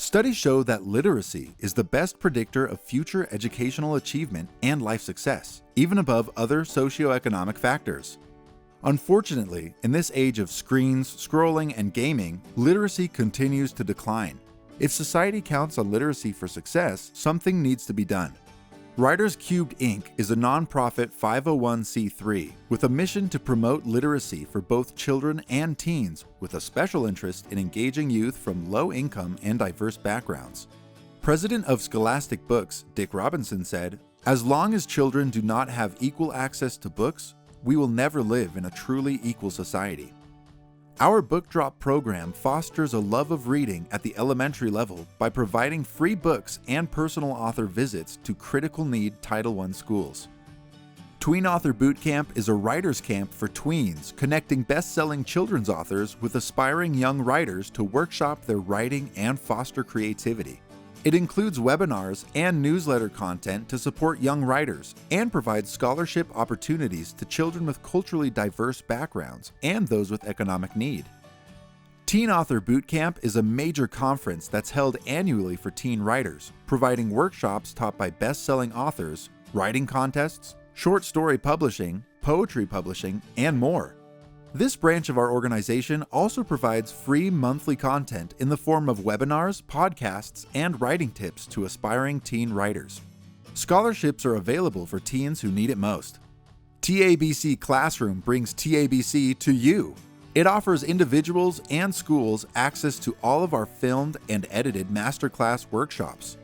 Studies show that literacy is the best predictor of future educational achievement and life success, even above other socioeconomic factors. Unfortunately, in this age of screens, scrolling, and gaming, literacy continues to decline. If society counts on literacy for success, something needs to be done. Writers Cubed Inc. is a nonprofit 501c3 with a mission to promote literacy for both children and teens, with a special interest in engaging youth from low-income and diverse backgrounds. President of Scholastic Books, Dick Robinson, said, "As long as children do not have equal access to books, we will never live in a truly equal society." Our Book Drop program fosters a love of reading at the elementary level by providing free books and personal author visits to critical need Title I schools. Tween Author Bootcamp is a writer's camp for tweens, connecting best-selling children's authors with aspiring young writers to workshop their writing and foster creativity. It includes webinars and newsletter content to support young writers and provides scholarship opportunities to children with culturally diverse backgrounds and those with economic need. Teen Author Bootcamp is a major conference that's held annually for teen writers, providing workshops taught by best-selling authors, writing contests, short story publishing, poetry publishing, and more. This branch of our organization also provides free monthly content in the form of webinars, podcasts, and writing tips to aspiring teen writers. Scholarships are available for teens who need it most. TABC Classroom brings TABC to you. It offers individuals and schools access to all of our filmed and edited masterclass workshops.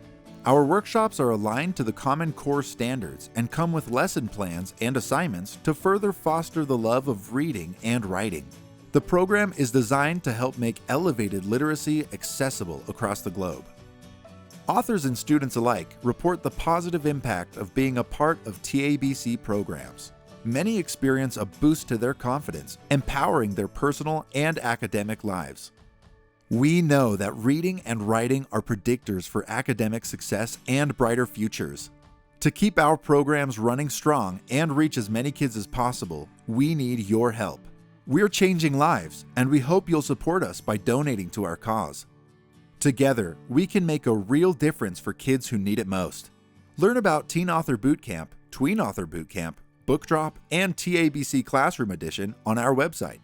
Our workshops are aligned to the Common Core standards and come with lesson plans and assignments to further foster the love of reading and writing. The program is designed to help make elevated literacy accessible across the globe. Authors and students alike report the positive impact of being a part of TABC programs. Many experience a boost to their confidence, empowering their personal and academic lives. We know that reading and writing are predictors for academic success and brighter futures. To keep our programs running strong and reach as many kids as possible, we need your help. We're changing lives, and we hope you'll support us by donating to our cause. Together, we can make a real difference for kids who need it most. Learn about Teen Author Bootcamp, Tween Author Bootcamp, Book Drop, and TABC Classroom Edition on our website.